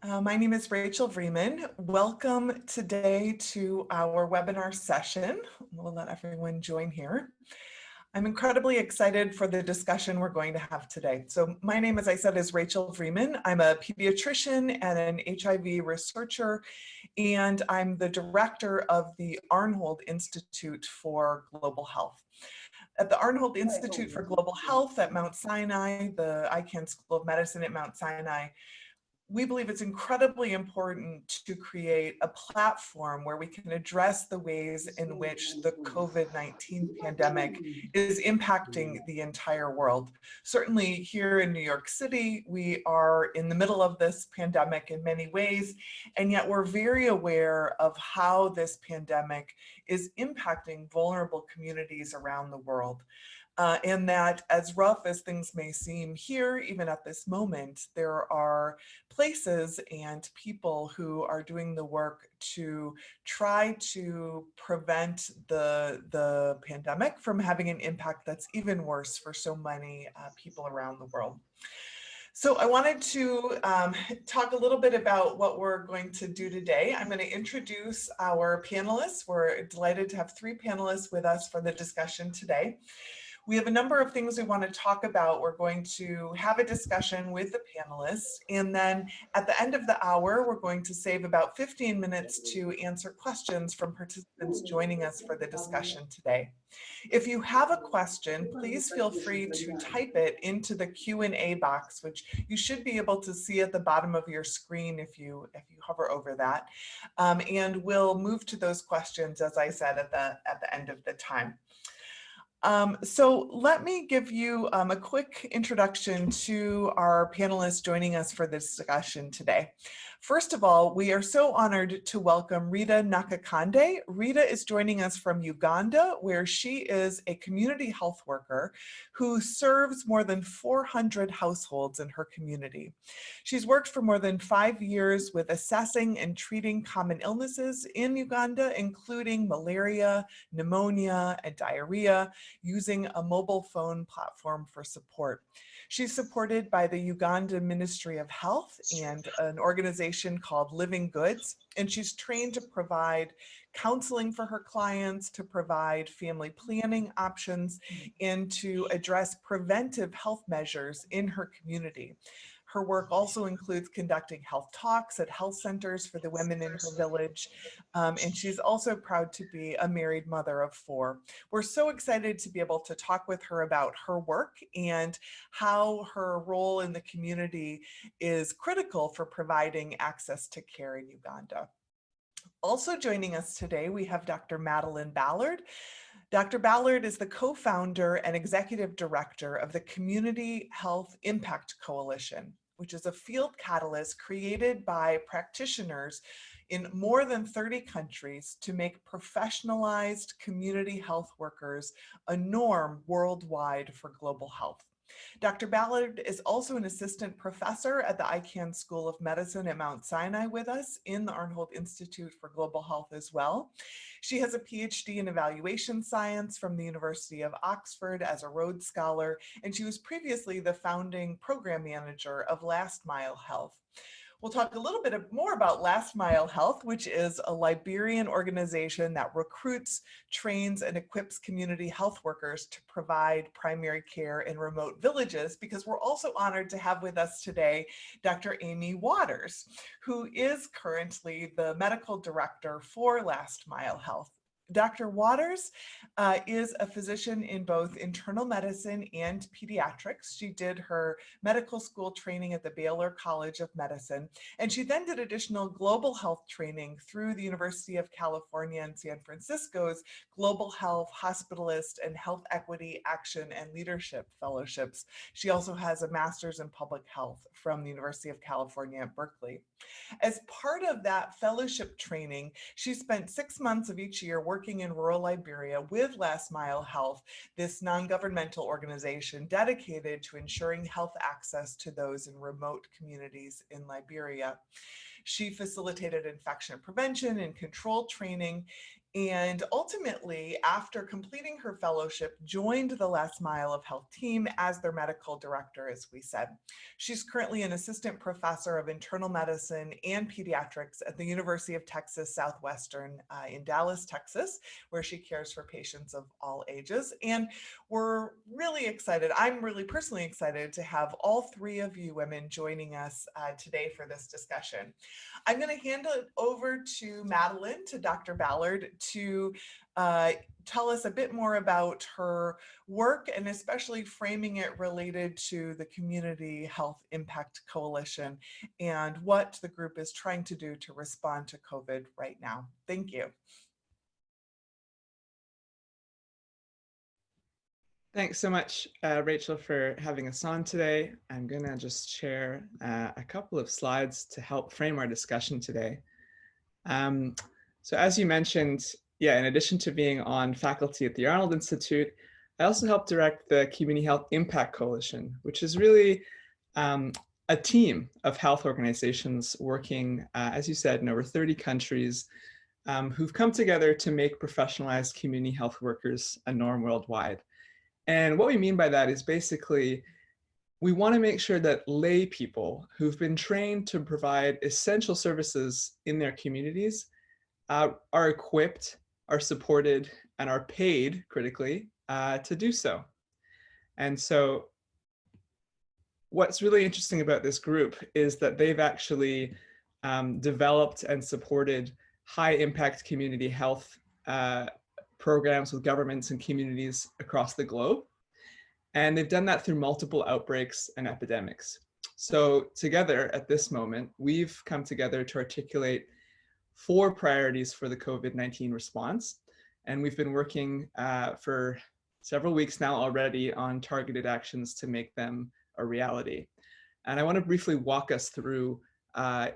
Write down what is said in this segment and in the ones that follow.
My name is Rachel Vreeman. Welcome today to our webinar session. We'll let everyone join here. I'm incredibly excited for the discussion we're going to have today. So my name, as I said, is Rachel Vreeman. I'm a pediatrician and an HIV researcher, and I'm the director of the Arnhold Institute for Global Health. At the Arnhold Institute for Global Health at Mount Sinai, the Icahn School of Medicine at Mount Sinai, we believe it's incredibly important to create a platform where we can address the ways in which the COVID-19 pandemic is impacting the entire world. Certainly here in New York City, we are in the middle of this pandemic in many ways, and yet we're very aware of how this pandemic is impacting vulnerable communities around the world. And that as rough as things may seem here, even at this moment, there are places and people who are doing the work to try to prevent the pandemic from having an impact that's even worse for so many people around the world. So I wanted to talk a little bit about what we're going to do today. I'm going to introduce our panelists. We're delighted to have three panelists with us for the discussion today. We have a number of things we want to talk about. We're going to have a discussion with the panelists, and then at the end of the hour, we're going to save about 15 minutes to answer questions from participants joining us for the discussion today. If you have a question, please feel free to type it into the Q&A box, which you should be able to see at the bottom of your screen if you hover over that. And we'll move to those questions, as I said, at the end of the time. So let me give you a quick introduction to our panelists joining us for this discussion today. First of all, we are so honored to welcome Rita Nakakande. Rita is joining us from Uganda, where she is a community health worker who serves more than 400 households in her community. She's worked for more than 5 years with assessing and treating common illnesses in Uganda, including malaria, pneumonia, and diarrhea, using a mobile phone platform for support. She's supported by the Uganda Ministry of Health and an organization called Living Goods, and she's trained to provide counseling for her clients, to provide family planning options, and to address preventive health measures in her community. Her work also includes conducting health talks at health centers for the women in her village. And she's also proud to be a married mother of 4. We're so excited to be able to talk with her about her work and how her role in the community is critical for providing access to care in Uganda. Also joining us today, we have Dr. Madeline Ballard. Dr. Ballard is the co-founder and executive director of the Community Health Impact Coalition, which is a field catalyst created by practitioners in more than 30 countries to make professionalized community health workers a norm worldwide for global health. Dr. Ballard is also an assistant professor at the Icahn School of Medicine at Mount Sinai with us in the Arnhold Institute for Global Health as well. She has a PhD in evaluation science from the University of Oxford as a Rhodes Scholar, and she was previously the founding program manager of Last Mile Health. We'll talk a little bit more about Last Mile Health, which is a Liberian organization that recruits, trains, and equips community health workers to provide primary care in remote villages, because we're also honored to have with us today Dr. Amy Waters, who is currently the medical director for Last Mile Health. Dr. Waters is a physician in both internal medicine and pediatrics. She did her medical school training at the Baylor College of Medicine, and she then did additional global health training through the University of California in San Francisco's Global Health, Hospitalist, and Health Equity Action and Leadership Fellowships. She also has a master's in public health from the University of California at Berkeley. As part of that fellowship training, she spent 6 months of each year working in rural Liberia with Last Mile Health, this non-governmental organization dedicated to ensuring health access to those in remote communities in Liberia. She facilitated infection prevention and control training and ultimately, after completing her fellowship, joined the Last Mile of Health team as their medical director, as we said. She's currently an assistant professor of internal medicine and pediatrics at the University of Texas Southwestern in Dallas, Texas, where she cares for patients of all ages. And we're really excited. I'm really personally excited to have all three of you women joining us today for this discussion. I'm going to hand it over to Madeline, to Dr. Ballard, to tell us a bit more about her work and especially framing it related to the Community Health Impact Coalition and what the group is trying to do to respond to COVID right now. Thank you. Thanks so much, Rachel, for having us on today. I'm going to just share a couple of slides to help frame our discussion today. So as you mentioned, in addition to being on faculty at the Arnold Institute, I also help direct the Community Health Impact Coalition, which is really a team of health organizations working, as you said, in over 30 countries who've come together to make professionalized community health workers a norm worldwide. And what we mean by that is basically, we want to make sure that lay people who've been trained to provide essential services in their communities are equipped, are supported, and are paid, critically, to do so. And so what's really interesting about this group is that they've actually developed and supported high impact community health programs with governments and communities across the globe. And they've done that through multiple outbreaks and epidemics. So together at this moment, we've come together to articulate 4 priorities for the COVID-19 response. And we've been working for several weeks now already on targeted actions to make them a reality. And I want to briefly walk us through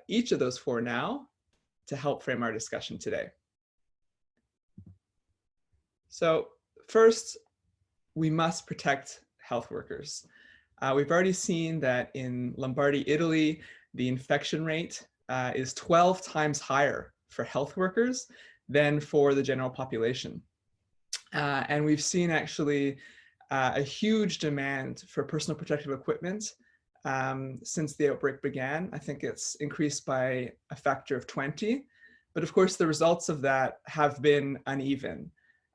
each of those 4 now to help frame our discussion today. So first, we must protect health workers. We've already seen that in Lombardy, Italy, the infection rate is 12 times higher for health workers than for the general population. And we've seen actually a huge demand for personal protective equipment since the outbreak began. I think it's increased by a factor of 20. But of course, the results of that have been uneven.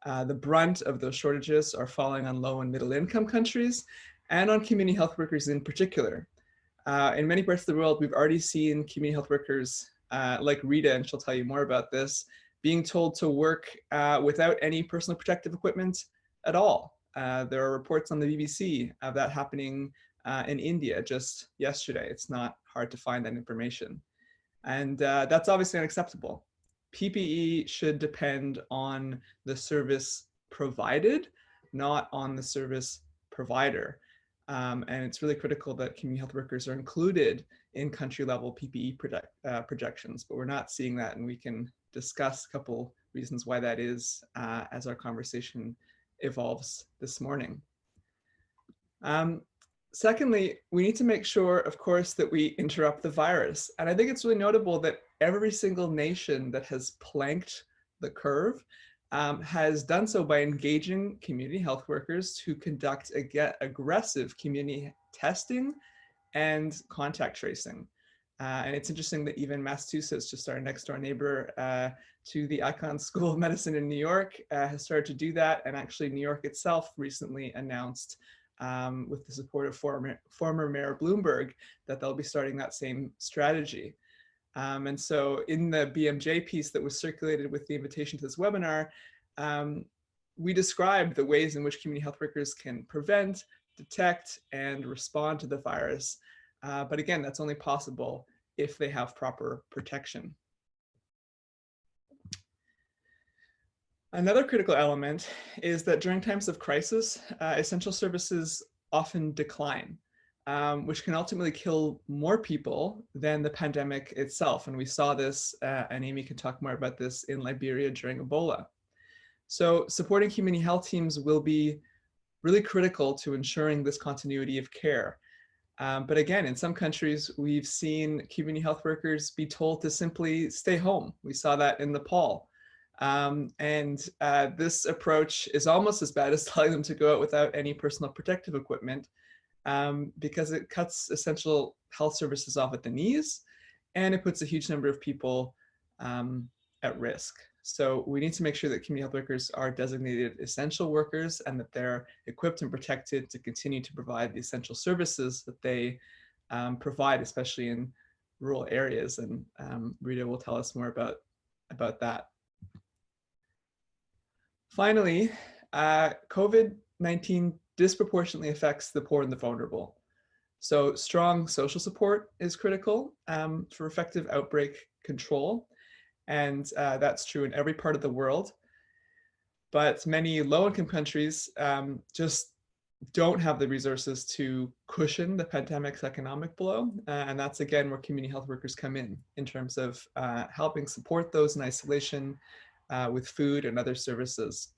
The brunt of those shortages are falling on low and middle income countries and on community health workers in particular. In many parts of the world, we've already seen community health workers like Rita, and she'll tell you more about this, being told to work without any personal protective equipment at all. There are reports on the BBC of that happening in India just yesterday. It's not hard to find that information. And that's obviously unacceptable. PPE should depend on the service provided, not on the service provider. And it's really critical that community health workers are included in country level PPE projections, but we're not seeing that, and we can discuss a couple reasons why that is as our conversation evolves this morning. Secondly, we need to make sure, of course, that we interrupt the virus. And I think it's really notable that every single nation that has planked the curve has done so by engaging community health workers to conduct aggressive community testing and contact tracing. And it's interesting that even Massachusetts, just our next door neighbor to the Icahn School of Medicine in New York, has started to do that. And actually New York itself recently announced with the support of former Mayor Bloomberg, that they'll be starting that same strategy. And so in the BMJ piece that was circulated with the invitation to this webinar, we described the ways in which community health workers can prevent, detect, and respond to the virus. But again, that's only possible if they have proper protection. Another critical element is that during times of crisis, essential services often decline, which can ultimately kill more people than the pandemic itself. And we saw this, and Amy can talk more about this, in Liberia during Ebola. So supporting community health teams will be really critical to ensuring this continuity of care. But again, in some countries, we've seen community health workers be told to simply stay home. We saw that in Nepal. This approach is almost as bad as telling them to go out without any personal protective equipment, because it cuts essential health services off at the knees, and it puts a huge number of people at risk. So we need to make sure that community health workers are designated essential workers and that they're equipped and protected to continue to provide the essential services that they provide, especially in rural areas. And Rita will tell us more about that. Finally, COVID-19 disproportionately affects the poor and the vulnerable. So strong social support is critical for effective outbreak control. And that's true in every part of the world. But many low-income countries just don't have the resources to cushion the pandemic's economic blow. And that's, again, where community health workers come in terms of helping support those in isolation with food and other services.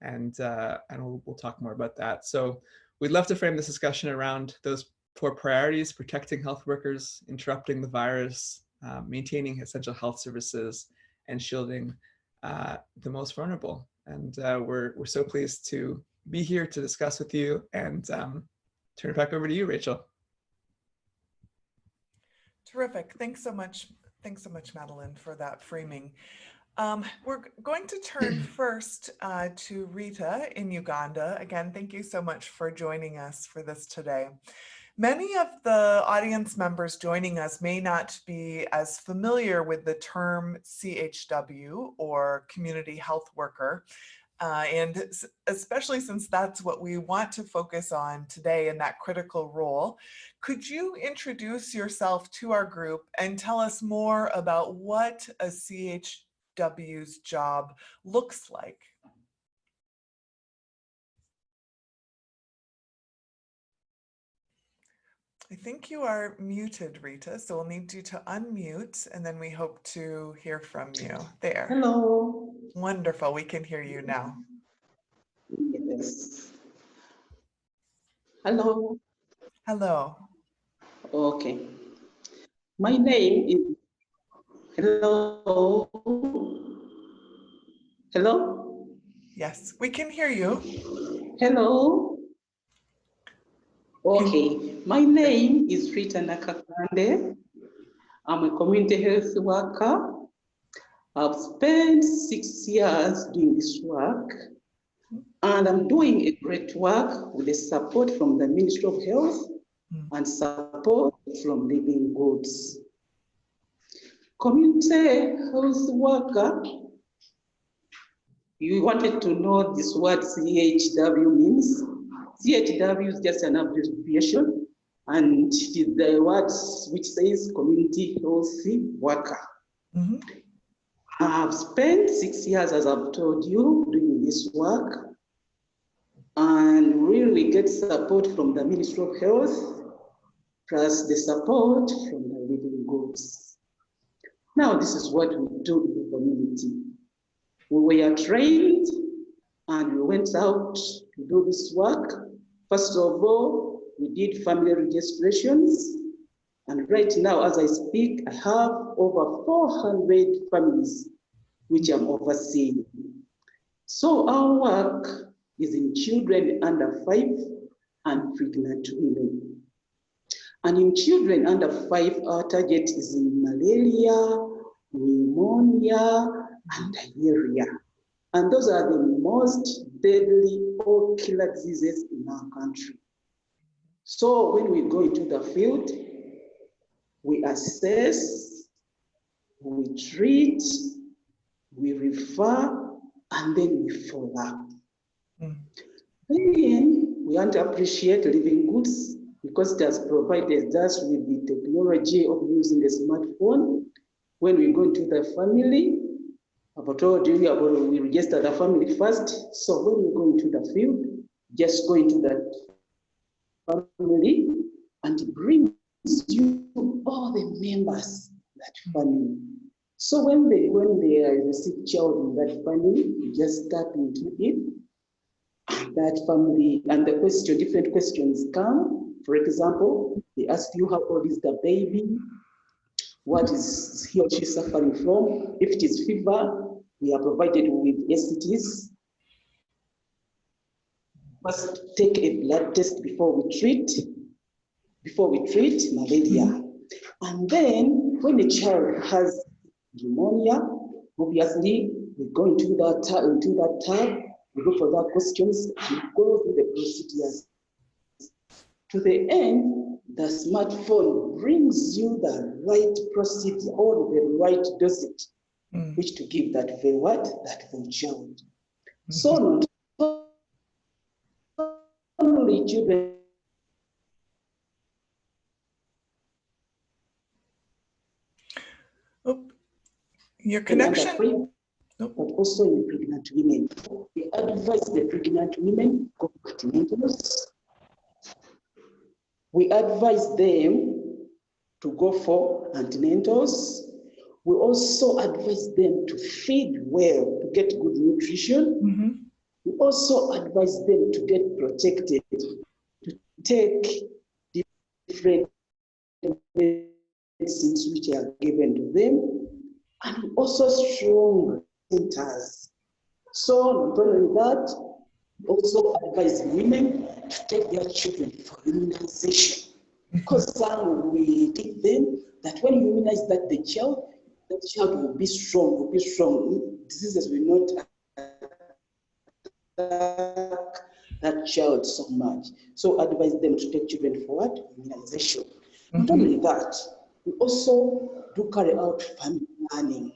And we'll talk more about that. So we'd love to frame this discussion around those 4 priorities: protecting health workers, interrupting the virus, maintaining essential health services, and shielding the most vulnerable. And we're so pleased to be here to discuss with you, and turn it back over to you, Rachel. Terrific. Thanks so much. Thanks so much, Madeline, for that framing. We're going to turn first to Rita in Uganda. Again, thank you so much for joining us for this today. Many of the audience members joining us may not be as familiar with the term CHW, or community health worker, and especially since that's what we want to focus on today in that critical role. Could you introduce yourself to our group and tell us more about what a CHW's job looks like? I think you are muted, Rita, so we'll need you to unmute, and then we hope to hear from you. There. Hello. Wonderful, we can hear you now. Yes. Hello. Hello. Okay. My name is, hello. Hello? Yes, we can hear you. Hello. Okay, my name is Rita Nakakande. I'm a community health worker. I've spent 6 years doing this work, and I'm doing a great work with the support from the Ministry of Health and support from Living Goods. Community health worker, you wanted to know this word CHW means. CHW is just an abbreviation, and it is the word which says community health worker. I've spent 6 years, as I've told you, doing this work, and really get support from the Ministry of Health, plus the support from the Living Goods. Now, this is what we do in the community. We were trained and we went out to do this work. First of all, we did family registrations. And right now, as I speak, I have over 400 families which I'm overseeing. So our work is in children under 5 and pregnant women. And in children under 5, our target is in malaria, pneumonia, and diarrhea. And those are the most deadly or killer diseases in our country. So when we go into the field, we assess, we treat, we refer, and then we follow up. Then we want to appreciate Living Goods because it has provided us with the technology of using the smartphone. When we go into the family, I've told you about we register the family first. So when you go into the field, just go into that family and it brings you all the members of that family. So when there is a sick child in that family, you just start into it. That family and the question, different questions come. For example, they ask you how old is the baby, what is he or she suffering from, if it is fever, We are provided with STs. Must take a blood test before we treat malaria. And then when a child has pneumonia, obviously we go into that tab, we go for that questions, we go through the procedures. To the end, the smartphone brings you the right procedure or the right dosage, which to give that for what? That for child. So not only children. Your connection. But also in pregnant women. We advise the pregnant women go to antenatals. We advise them to go for antenatals. We also advise them to feed well, to get good nutrition. We also advise them to get protected, to take different medicines which are given to them, and also strong centers. So not only that, also advise women to take their children for immunization. Because we teach them that when you immunize the child will be strong, Diseases will not attack that child so much. So advise them to take children for what? Immunization. Not only that, we also do carry out family planning.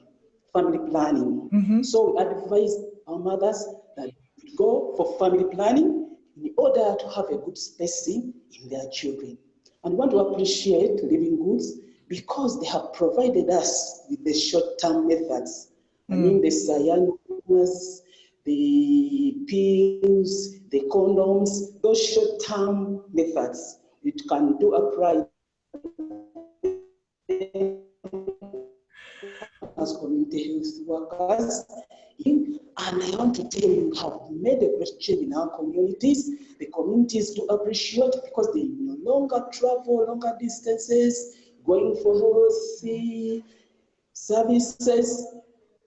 So we advise our mothers that we go for family planning in order to have a good spacing in their children. And we want to appreciate Living Goods because they have provided us with the short-term methods. I mean the cyanus, the pills, the condoms, those short-term methods. It can do apply as community health workers. And I want to tell you, we have made a great change in our communities. The communities do appreciate because they no longer travel longer distances, going for healthy services.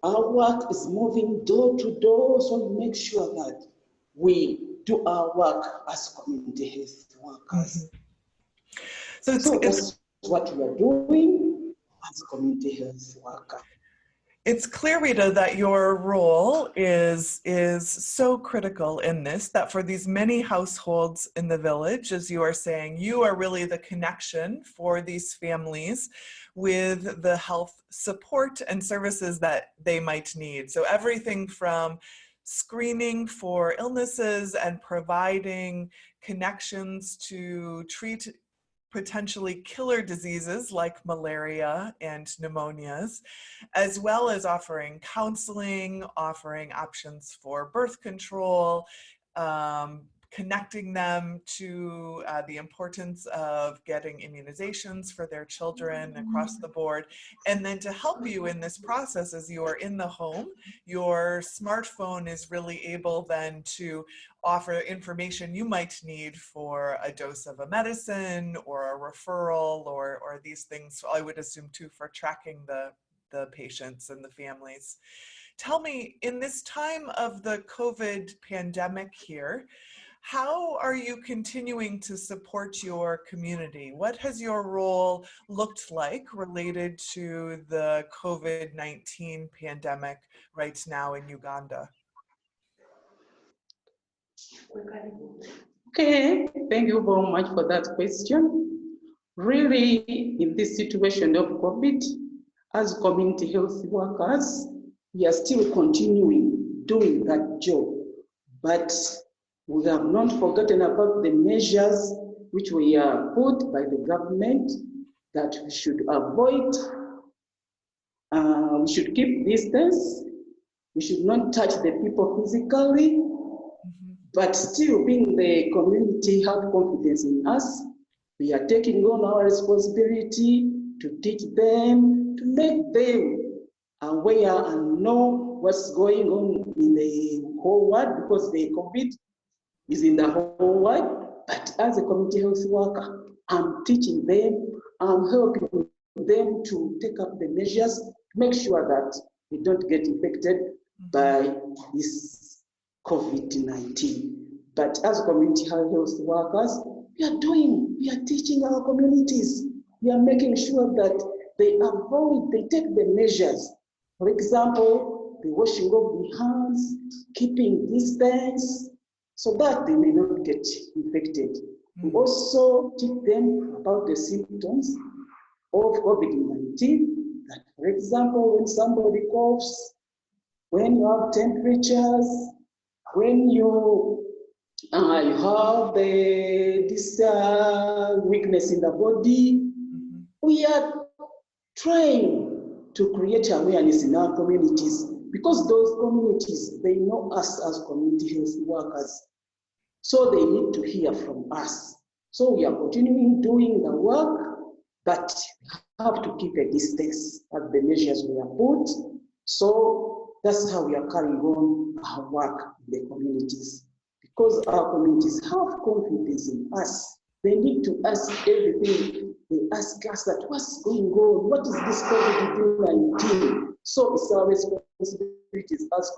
Our work is moving door to door, so we make sure that we do our work as community health workers. So that's what we are doing as community health workers. It's clear, Rita, that your role is so critical in this, that for these many households in the village, as you are saying, you are really the connection for these families with the health support and services that they might need. So everything from screening for illnesses and providing connections to treat potentially killer diseases like malaria and pneumonias, as well as offering counseling, offering options for birth control, connecting them to the importance of getting immunizations for their children across the board. And then to help you in this process as you are in the home, your smartphone is really able then to offer information you might need for a dose of a medicine or a referral or these things, I would assume too, for tracking the patients and the families. Tell me, in this time of the COVID pandemic here, how are you continuing to support your community? What has your role looked like related to the COVID-19 pandemic right now in Uganda? Okay, thank you very much for that question. Really, in this situation of COVID, as community health workers, we are still continuing doing that job, but we have not forgotten about the measures which we are put by the government that we should avoid. We should keep distance. We should not touch the people physically, but still being the community have confidence in us. We are taking on our responsibility to teach them, to make them aware and know what's going on in the whole world, because the COVID is in the whole world. But as a community health worker, I'm teaching them, I'm helping them to take up the measures to make sure that they don't get infected by this COVID-19. But as community health workers, we are teaching our communities, we are making sure that they take the measures. For example, the washing of the hands, keeping distance, so that they may not get infected. We also teach them about the symptoms of COVID-19, that, for example, when somebody coughs, when you have temperatures, when you have this weakness in the body, we are trying to create awareness in our communities, because those communities, they know us as community health workers. So they need to hear from us. So we are continuing doing the work, but we have to keep a distance as the measures we have put. So that's how we are carrying on our work in the communities. Because our communities have confidence in us. They need to ask everything. They ask us that what's going on? What is this COVID-19? So it's our responsibility as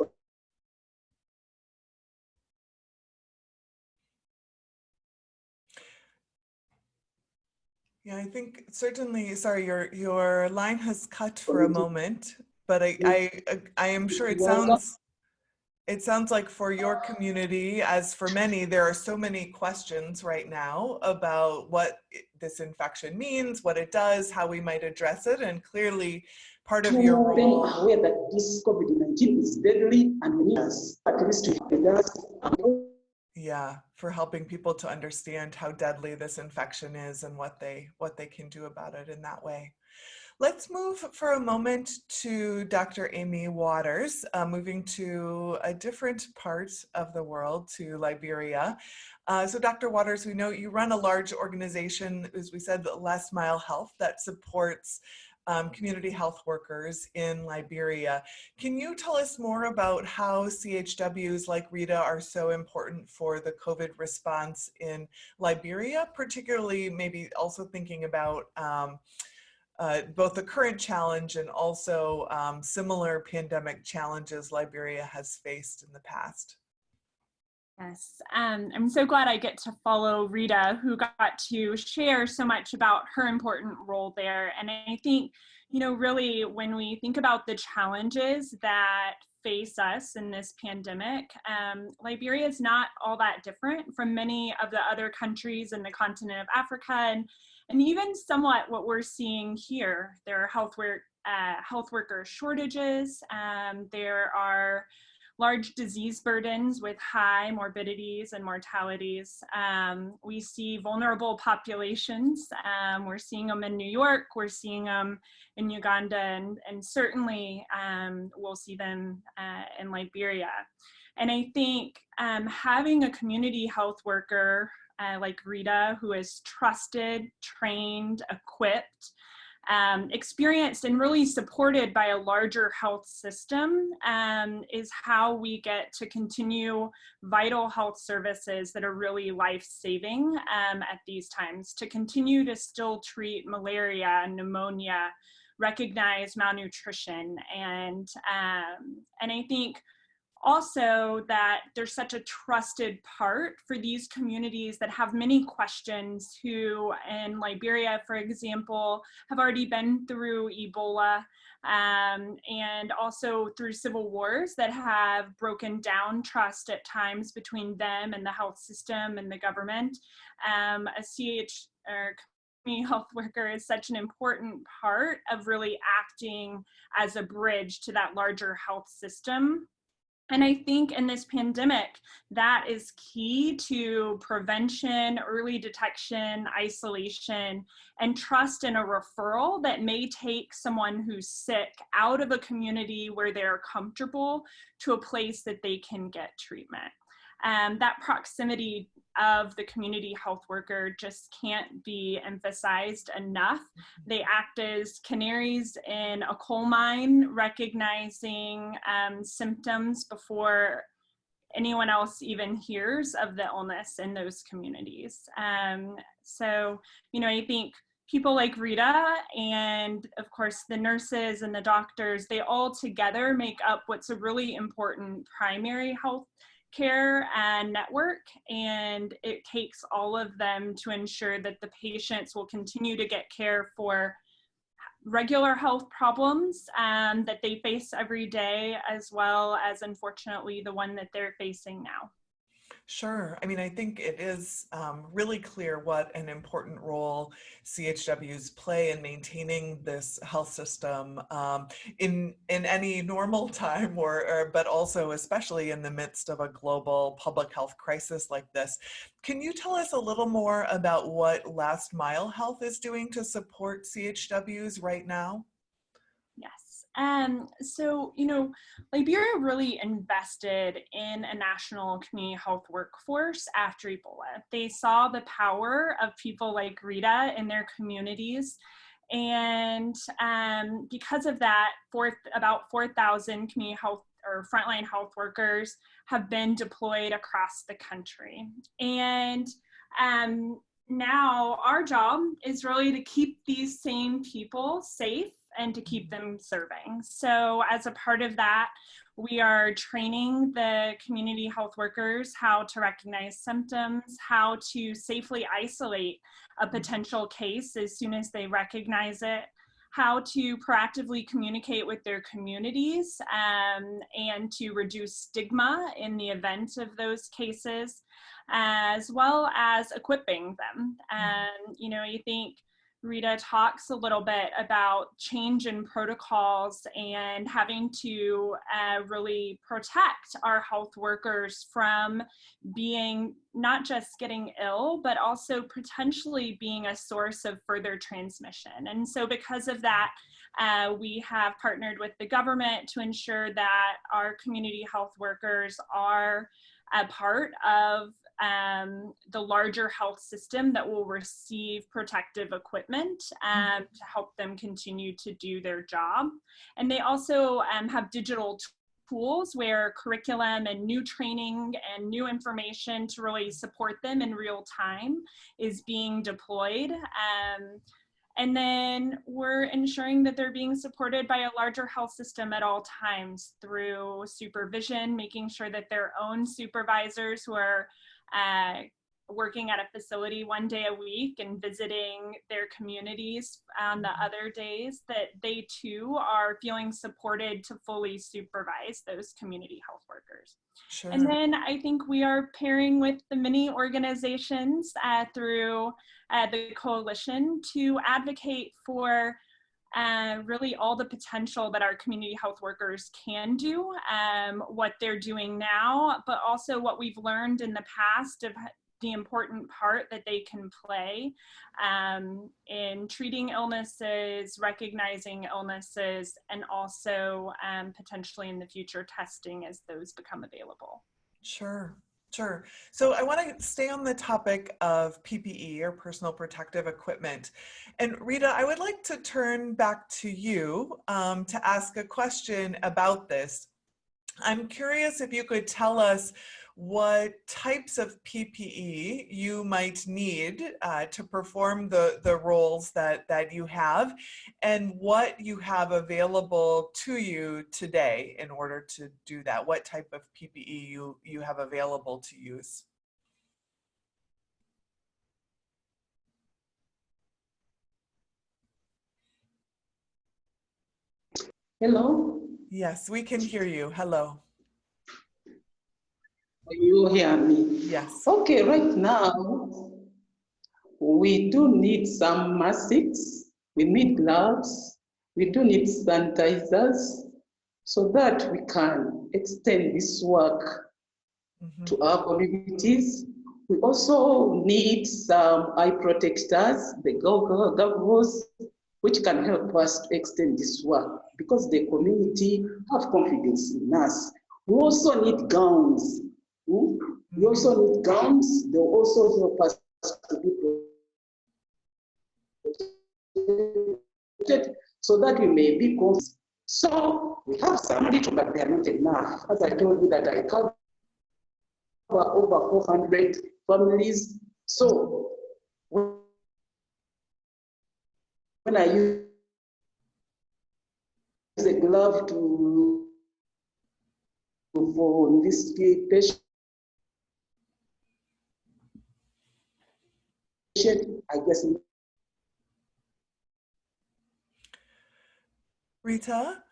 Yeah, I think certainly, sorry, your line has cut for a moment, but I am sure it sounds like for your community, as for many, there are so many questions right now about what this infection means, what it does, how we might address it, and clearly part of your role. Aware that this COVID-19 is deadly and we need us at least to help us. Yeah, for helping people to understand how deadly this infection is and what they can do about it in that way. Let's move for a moment to Dr. Amy Waters, moving to a different part of the world, to Liberia. So Dr. Waters, we know you run a large organization, as we said, Last Mile Health, that supports community health workers in Liberia. Can you tell us more about how CHWs like Rita are so important for the COVID response in Liberia, particularly maybe also thinking about both the current challenge and also similar pandemic challenges Liberia has faced in the past? Yes, I'm so glad I get to follow Rita, who got to share so much about her important role there. And I think, you know, really when we think about the challenges that face us in this pandemic, Liberia is not all that different from many of the other countries in the continent of Africa, and even somewhat what we're seeing here. There are health worker shortages. There are large disease burdens with high morbidities and mortalities. We see vulnerable populations. We're seeing them in New York, we're seeing them in Uganda, and certainly we'll see them in Liberia. And I think having a community health worker like Rita, who is trusted, trained, equipped, experienced and really supported by a larger health system is how we get to continue vital health services that are really life-saving at these times, to continue to still treat malaria, pneumonia, recognize malnutrition, and I think also that there's such a trusted part for these communities that have many questions, who in Liberia, for example, have already been through Ebola and also through civil wars that have broken down trust at times between them and the health system and the government. Community health worker is such an important part of really acting as a bridge to that larger health system. And I think in this pandemic, that is key to prevention, early detection, isolation, and trust in a referral that may take someone who's sick out of a community where they're comfortable to a place that they can get treatment. That proximity of the community health worker just can't be emphasized enough. They act as canaries in a coal mine, recognizing symptoms before anyone else even hears of the illness in those communities. So, you know, I think people like Rita and of course the nurses and the doctors, they all together make up what's a really important primary health care and network, and it takes all of them to ensure that the patients will continue to get care for regular health problems that they face every day, as well as unfortunately the one that they're facing now. Sure. I mean, I think it is really clear what an important role CHWs play in maintaining this health system in any normal time, but also especially in the midst of a global public health crisis like this. Can you tell us a little more about what Last Mile Health is doing to support CHWs right now? Yes. So, Liberia really invested in a national community health workforce after Ebola. They saw the power of people like Rita in their communities. And because of that, about 4,000 community health or frontline health workers have been deployed across the country. And now our job is really to keep these same people safe and to keep them serving. So as a part of that, we are training the community health workers how to recognize symptoms, how to safely isolate a potential case as soon as they recognize it, how to proactively communicate with their communities and to reduce stigma in the event of those cases, as well as equipping them. I think Rita talks a little bit about change in protocols and having to really protect our health workers from being not just getting ill, but also potentially being a source of further transmission. And so because of that, we have partnered with the government to ensure that our community health workers are a part of the larger health system that will receive protective equipment to help them continue to do their job. And they also have digital tools where curriculum and new training and new information to really support them in real time is being deployed. And then we're ensuring that they're being supported by a larger health system at all times through supervision, making sure that their own supervisors who are working at a facility one day a week and visiting their communities on the other days, that they too are feeling supported to fully supervise those community health workers. Sure. And then I think we are pairing with the many organizations through the coalition to advocate for really all the potential that our community health workers can do, what they're doing now, but also what we've learned in the past of the important part that they can play in treating illnesses, recognizing illnesses, and also potentially in the future testing as those become available. Sure. Sure. So I want to stay on the topic of PPE or personal protective equipment. And Rita, I would like to turn back to you to ask a question about this. I'm curious if you could tell us what types of PPE you might need to perform the roles that you have, and what you have available to you today in order to do that. What type of PPE you have available to use? Hello? Yes, we can hear you. Hello. You hear me? Yes. Okay, right now, we do need some masks, we need gloves, we do need sanitizers, so that we can extend this work to our communities. We also need some eye protectors, the goggles, which can help us to extend this work because the community have confidence in us. We also need gowns. We also need gowns. They'll also help us to be protected so that we may be confident. So we have some little, but they are not enough. As I told you that I cover over 400 families. So I use a glove for this patient, I guess. Rita,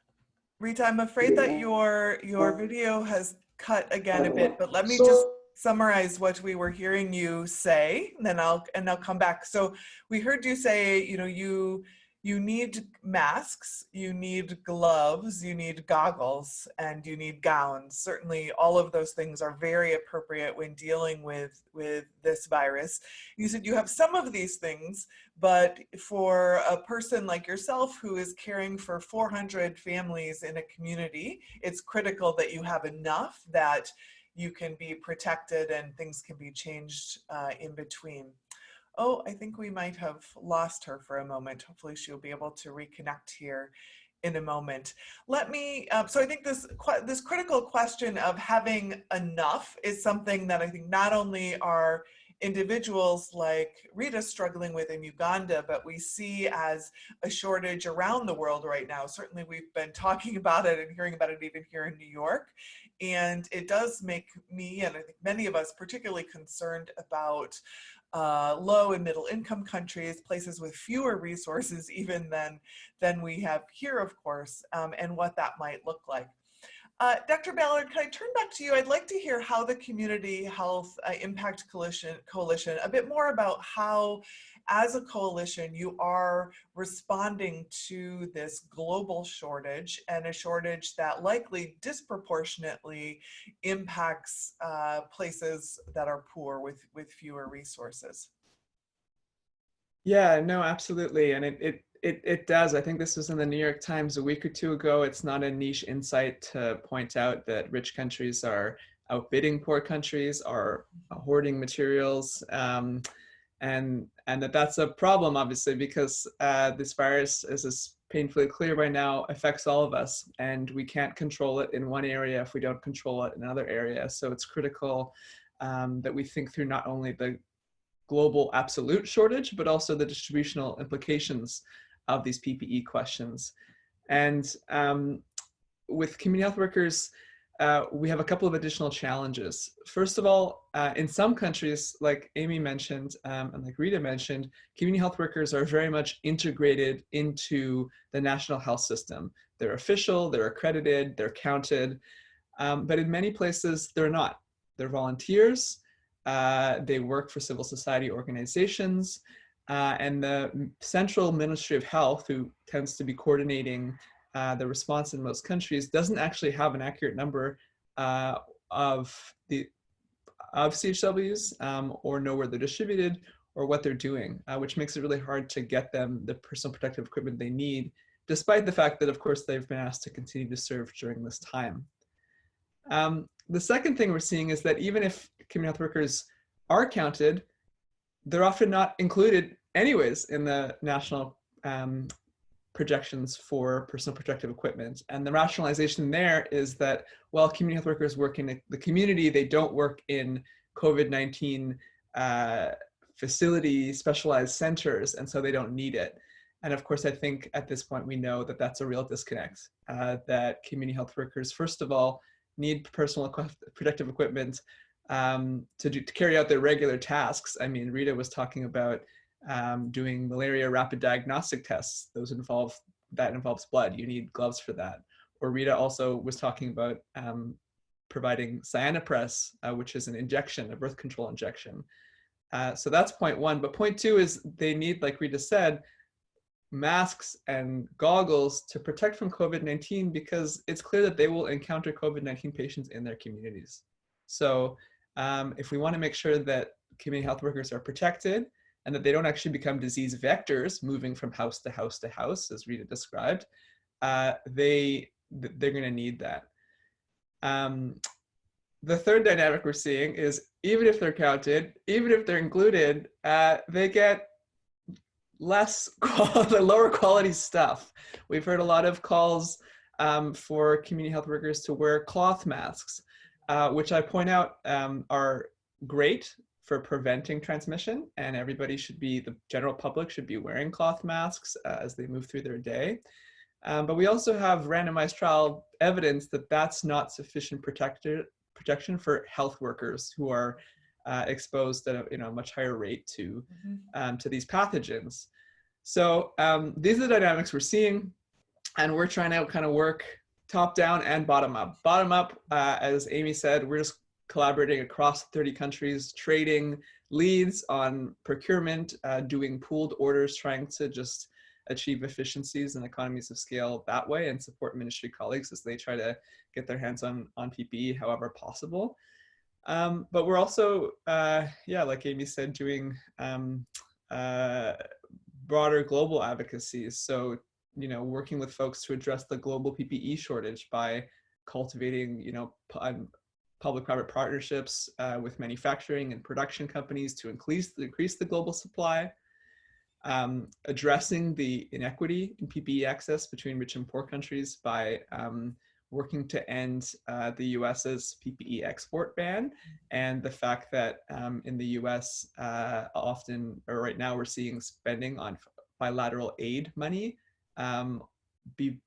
I'm afraid that your video has cut again a bit, but let me just summarize what we were hearing you say, and then I'll come back. So we heard you say, you know, you need masks, you need gloves, you need goggles, and you need gowns. Certainly all of those things are very appropriate when dealing with this virus. You said you have some of these things, but for a person like yourself who is caring for 400 families in a community, it's critical that you have enough that you can be protected and things can be changed in between. Oh, I think we might have lost her for a moment. Hopefully she'll be able to reconnect here in a moment. Let me, so I think this critical question of having enough is something that I think not only are individuals like Rita struggling with in Uganda, but we see as a shortage around the world right now. Certainly we've been talking about it and hearing about it even here in New York. And it does make me, and I think many of us, particularly concerned about low and middle income countries, places with fewer resources even than we have here, of course, and what that might look like. Dr. Ballard, can I turn back to you? I'd like to hear how the Community Health Impact Coalition, a bit more about how, as a coalition, you are responding to this global shortage, and a shortage that likely disproportionately impacts places that are poor with fewer resources. Yeah, no, absolutely. And it does. I think this was in the New York Times a week or two ago. It's not a niche insight to point out that rich countries are outbidding poor countries, are hoarding materials, and that's a problem, obviously, because this virus, as is painfully clear by now, affects all of us, and we can't control it in one area if we don't control it in another area. So it's critical that we think through not only the global absolute shortage, but also the distributional implications of these PPE questions. And with community health workers, we have a couple of additional challenges. First of all, in some countries, like Amy mentioned, and like Rita mentioned, community health workers are very much integrated into the national health system. They're official, they're accredited, they're counted, but in many places, they're not. They're volunteers, they work for civil society organizations, and the Central Ministry of Health, who tends to be coordinating the response in most countries, doesn't actually have an accurate number of CHWs or know where they're distributed or what they're doing, which makes it really hard to get them the personal protective equipment they need, despite the fact that, of course, they've been asked to continue to serve during this time. The second thing we're seeing is that even if community health workers are counted, they're often not included anyways in the national projections for personal protective equipment. And the rationalization there is that while community health workers work in the community, they don't work in COVID-19 facility specialized centers, and so they don't need it. And of course, I think at this point we know that that's a real disconnect, that community health workers, first of all, need personal protective equipment to carry out their regular tasks. I mean, Rita was talking about doing malaria rapid diagnostic tests. That involves blood. You need gloves for that. Or Rita also was talking about providing cyanopress, which is an injection, a birth control injection. So that's point one. But point two is they need, like Rita said, masks and goggles to protect from COVID-19, because it's clear that they will encounter COVID-19 patients in their communities. So if we want to make sure that community health workers are protected and that they don't actually become disease vectors moving from house to house to house, as Rita described, they're going to need that. The third dynamic we're seeing is even if they're counted, even if they're included, they get lower quality stuff. We've heard a lot of calls for community health workers to wear cloth masks, which I point out are great for preventing transmission, and everybody should be, the general public should be wearing cloth masks as they move through their day. But we also have randomized trial evidence that that's not sufficient protection for health workers who are exposed at a much higher rate to these pathogens. So these are the dynamics we're seeing, and we're trying to kind of work top down and bottom up. Bottom up, as Amy said, we're just collaborating across 30 countries, trading leads on procurement, doing pooled orders, trying to just achieve efficiencies and economies of scale that way, and support ministry colleagues as they try to get their hands on PPE however possible. But we're also, like Amy said, doing broader global advocacy. So, working with folks to address the global PPE shortage by cultivating, public-private partnerships with manufacturing and production companies to increase the global supply, addressing the inequity in PPE access between rich and poor countries by working to end the US's PPE export ban, and the fact that in the US often, or right now, we're seeing spending on bilateral aid money be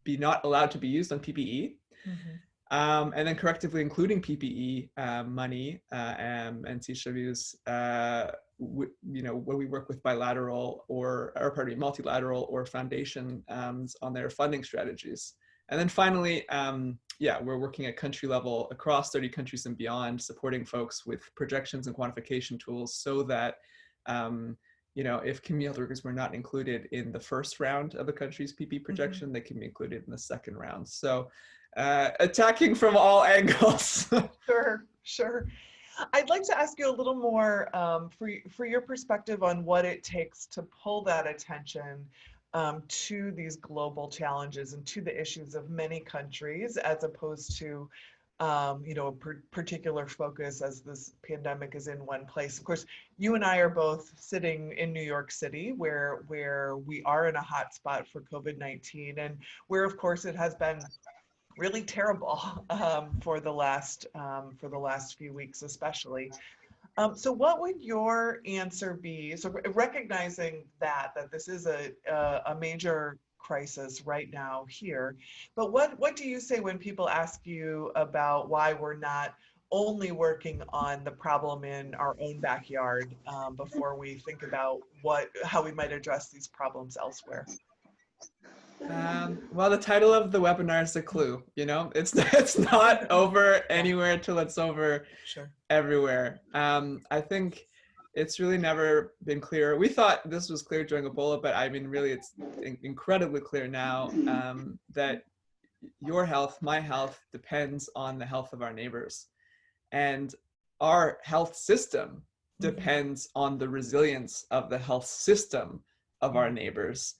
not allowed to be used on PPE. And then correctively including PPE money and CSWs, when we work with bilateral or multilateral or foundation on their funding strategies. And then finally, we're working at country level across 30 countries and beyond, supporting folks with projections and quantification tools so that, if community health workers were not included in the first round of a country's PPE projection, they can be included in the second round. So attacking from all angles. Sure. I'd like to ask you a little more for your perspective on what it takes to pull that attention to these global challenges and to the issues of many countries, as opposed to a particular focus as this pandemic is in one place. Of course, you and I are both sitting in New York City, where we are in a hot spot for COVID-19, and where, of course, it has been really terrible for the last few weeks, especially. So what would your answer be? So recognizing that this is a major crisis right now here, but what do you say when people ask you about why we're not only working on the problem in our own backyard before we think about how we might address these problems elsewhere? Well, the title of the webinar is a clue. It's not over anywhere till it's over everywhere. I think it's really never been clear. We thought this was clear during Ebola, but I mean, really, it's incredibly clear now that your health, my health, depends on the health of our neighbors, and our health system depends on the resilience of the health system of our neighbors.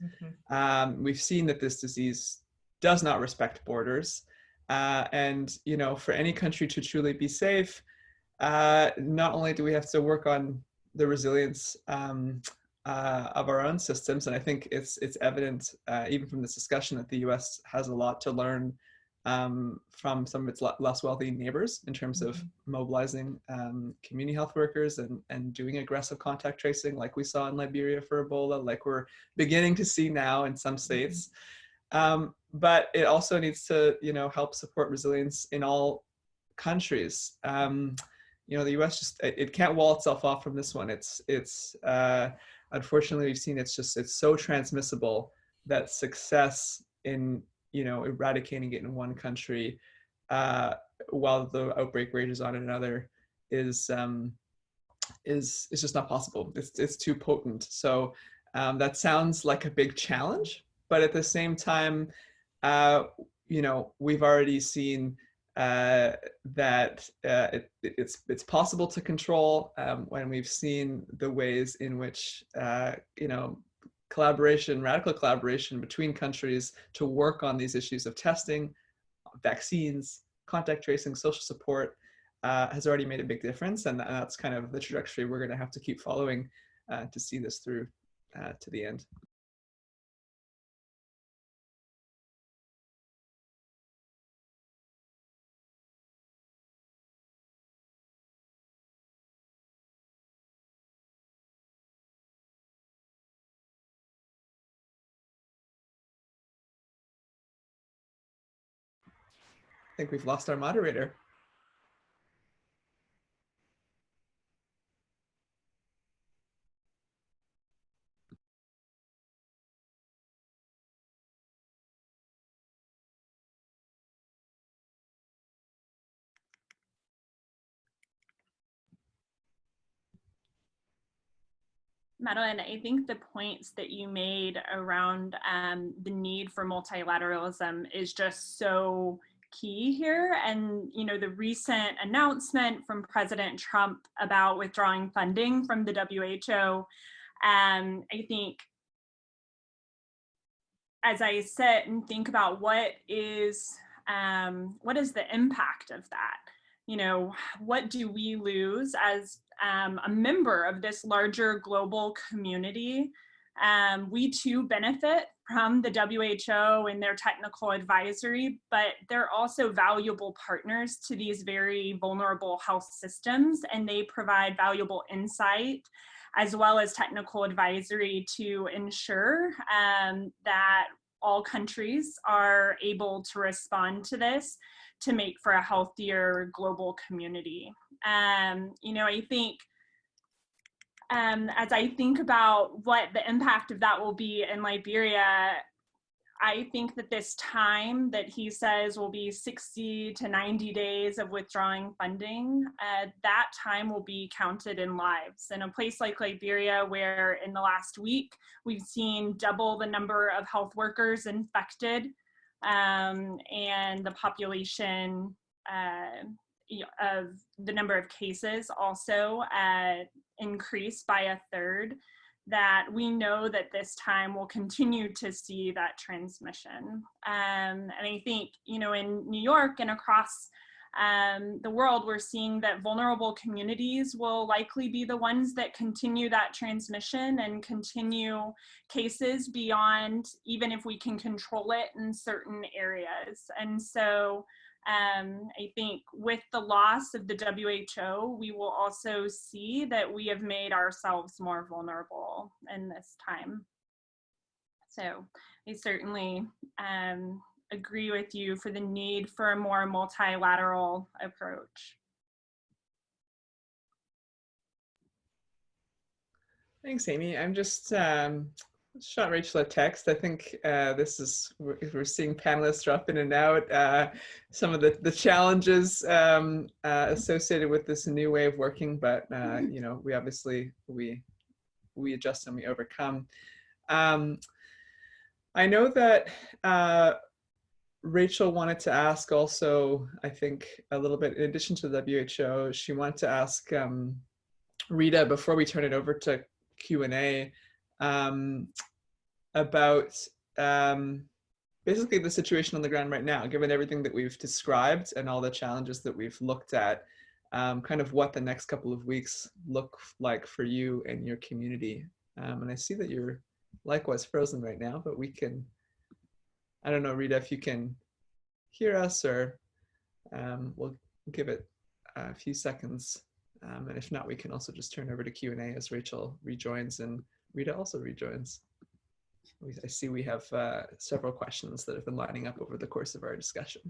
We've seen that this disease does not respect borders. And, for any country to truly be safe, not only do we have to work on the resilience of our own systems, and I think it's evident even from this discussion that the US has a lot to learn from some of its less wealthy neighbors in terms of mobilizing community health workers and doing aggressive contact tracing, like we saw in Liberia for Ebola, like we're beginning to see now in some states. But it also needs to, help support resilience in all countries. The US it can't wall itself off from this one. It's unfortunately, we've seen it's so transmissible that success in eradicating it in one country while the outbreak rages on in another is just not possible. It's too potent. So that sounds like a big challenge, but at the same time, we've already seen that it's possible to control when we've seen the ways in which radical collaboration between countries to work on these issues of testing, vaccines, contact tracing, social support has already made a big difference. And that's kind of the trajectory we're going to have to keep following to see this through to the end. think we've lost our moderator. Madeline, I think the points that you made around the need for multilateralism is just so key here. And, you know, the recent announcement from President Trump about withdrawing funding from the WHO, I think as I sit and think about what is the impact of that? You know, what do we lose as a member of this larger global community? We too benefit from the WHO and their technical advisory, but they're also valuable partners to these very vulnerable health systems, and they provide valuable insight as well as technical advisory to ensure that all countries are able to respond to this to make for a healthier global community. You know, I think as I think about what the impact of that will be in Liberia, I think that this time that he says will be 60 to 90 days of withdrawing funding, that time will be counted in lives. In a place like Liberia, where in the last week, we've seen double the number of health workers infected, and the population of the number of cases also increased by a third, that we know that this time we'll continue to see that transmission. And I think, you know, in New York and across the world, we're seeing that vulnerable communities will likely be the ones that continue that transmission and continue cases beyond, even if we can control it in certain areas. And so I think with the loss of the WHO, we will also see that we have made ourselves more vulnerable in this time. So I certainly agree with you for the need for a more multilateral approach. Thanks, Amy. I'm just shot Rachel a text. I think we're seeing panelists drop in and out. Some of the challenges associated with this new way of working, but you know, we obviously we adjust and we overcome. I know that Rachel wanted to ask also, I think, a little bit in addition to the WHO, she wanted to ask Rita, before we turn it over to Q&A, about basically the situation on the ground right now, given everything that we've described and all the challenges that we've looked at, kind of what the next couple of weeks look like for you and your community. And I see that you're likewise frozen right now, but we can, I don't know, Rita, if you can hear us, or we'll give it a few seconds. And if not, we can also just turn over to Q&A as Rachel rejoins and Rita also rejoins. I see we have several questions that have been lining up over the course of our discussion.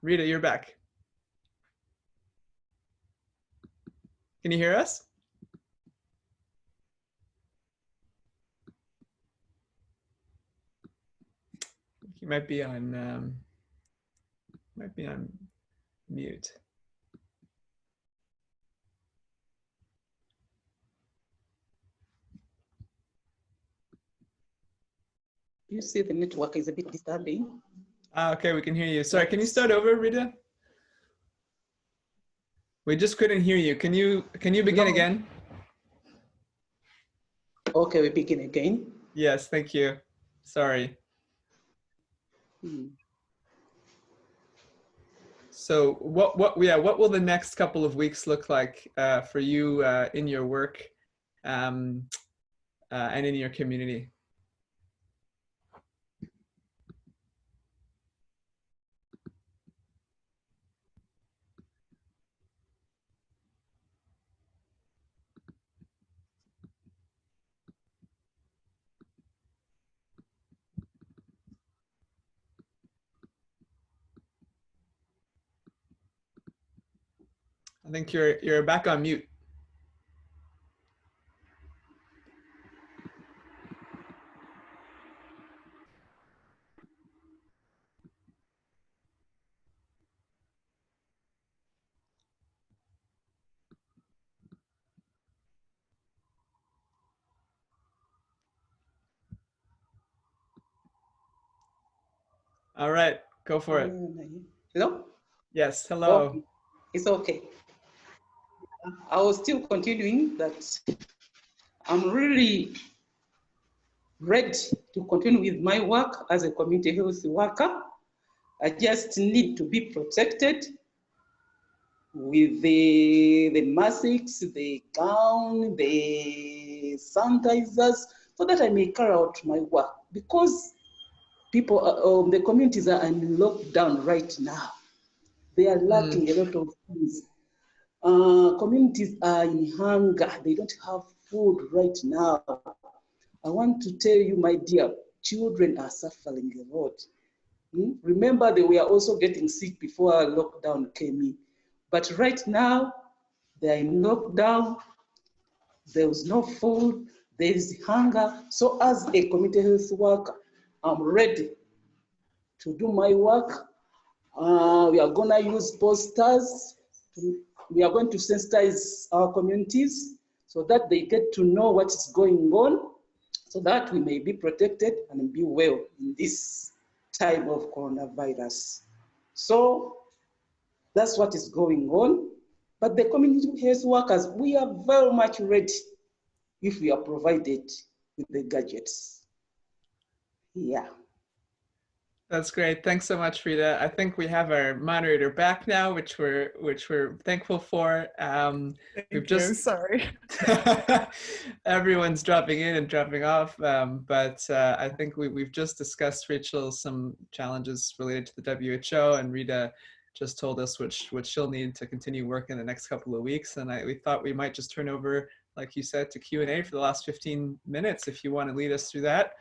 Rita, you're back. Can you hear us? You might be on mute. You see, the network is a bit disturbing. Okay, we can hear you. Sorry, can you start over, Rita? We just couldn't hear you. Can you begin again? Okay, we begin again. Yes, thank you. Sorry. So what will the next couple of weeks look like for you in your work and in your community? I think you're back on mute. All right, go for it. Hello? Yes, hello. Okay. It's okay. I was still continuing that I'm really ready to continue with my work as a community health worker. I just need to be protected with the masks, the gown, the sanitizers, so that I may carry out my work. Because people, the communities are in lockdown right now. They are lacking a lot of things. Communities are in hunger. They don't have food right now. I want to tell you, my dear, children are suffering a lot. Remember, they were also getting sick before lockdown came in. But right now, they're in lockdown. There is no food. There is hunger. So as a community health worker, I'm ready to do my work. We are going to use posters. We are going to sensitize our communities so that they get to know what is going on, so that we may be protected and be well in this time of coronavirus. So that's what is going on. But the community health workers, we are very much ready if we are provided with the gadgets. Yeah. That's great. Thanks so much, Rita. I think we have our moderator back now, which we're thankful for. Thank you. Sorry. Everyone's dropping in and dropping off, but I think we've just discussed, Rachel, some challenges related to the WHO, and Rita just told us what she'll need to continue work in the next couple of weeks. And we thought we might just turn over, like you said, to Q&A for the last 15 minutes, if you want to lead us through that.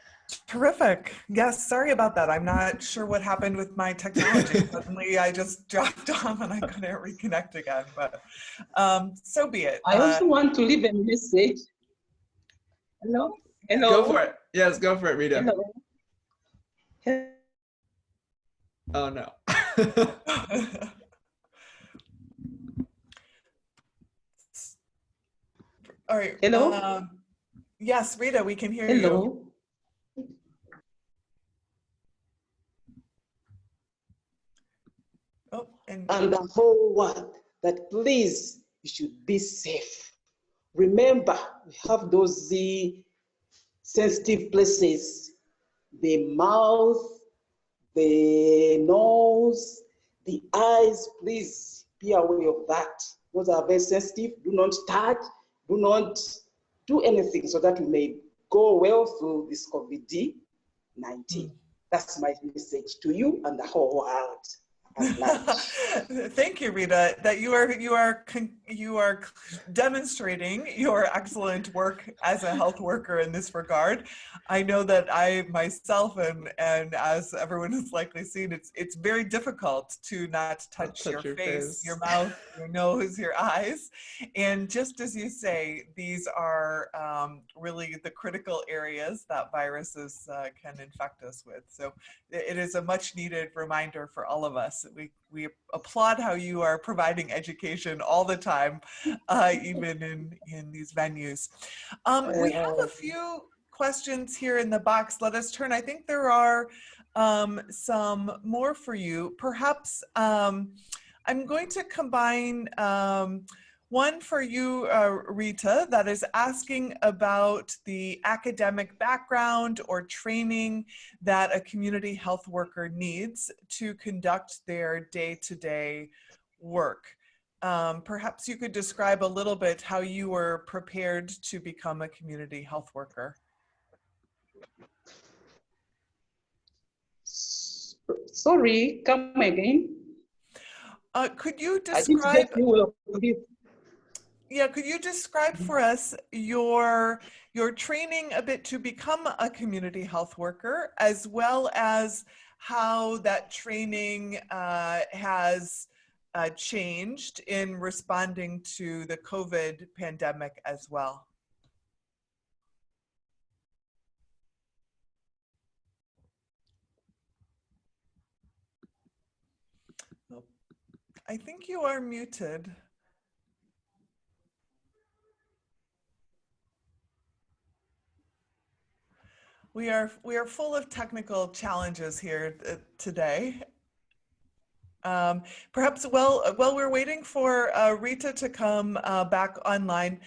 Terrific. Yes, sorry about that. I'm not sure what happened with my technology. Suddenly I just dropped off and I couldn't reconnect again, but so be it. I also want to leave a message. Hello? Hello? Go for it. Yes, go for it, Rita. Hello? Oh, no. All right. Hello? Yes, Rita, we can hear you. Hello? Oh, and the whole world, that please, you should be safe. Remember, we have those sensitive places, the mouth, the nose, the eyes. Please be aware of that. Those are very sensitive. Do not touch, do not do anything so that we may go well through this COVID-19. That's my message to you and the whole world. Thank you, Rita, that you are demonstrating your excellent work as a health worker in this regard. I know that I myself and as everyone has likely seen, it's very difficult to not touch your face, your mouth, your nose, your eyes. And just as you say, these are really the critical areas that viruses can infect us with. So it is a much needed reminder for all of us. We applaud how you are providing education all the time, even in these venues. We have a few questions here in the box. Let us turn. I think there are some more for you. Perhaps I'm going to combine one for you, Rita, that is asking about the academic background or training that a community health worker needs to conduct their day-to-day work. Perhaps you could describe a little bit how you were prepared to become a community health worker. Sorry, come again. Could you describe? Yeah, could you describe for us your training a bit to become a community health worker, as well as how that training has changed in responding to the COVID pandemic as well? Oh, I think you are muted. We are full of technical challenges here today. Perhaps while we're waiting for Rita to come back online,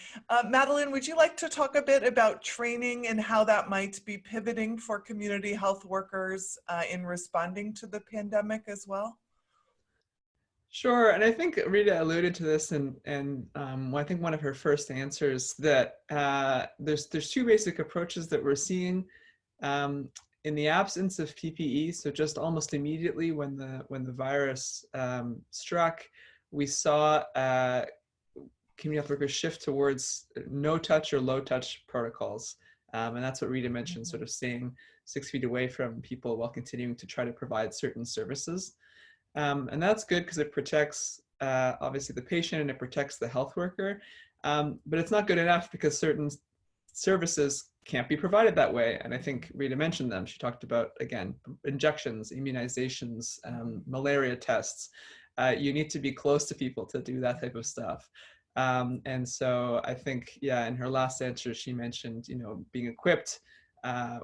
Madeline, would you like to talk a bit about training and how that might be pivoting for community health workers in responding to the pandemic as well? Sure, and I think Rita alluded to this, and I think one of her first answers that there's two basic approaches that we're seeing. In the absence of PPE, so just almost immediately when the virus struck, we saw community health workers shift towards no touch or low touch protocols. And that's what Rita mentioned, sort of staying 6 feet away from people while continuing to try to provide certain services. And that's good because it protects obviously the patient and it protects the health worker. But it's not good enough because certain services can't be provided that way. And I think Rita mentioned them. She talked about, again, injections, immunizations, malaria tests. You need to be close to people to do that type of stuff. And so I think, yeah, in her last answer, she mentioned, being equipped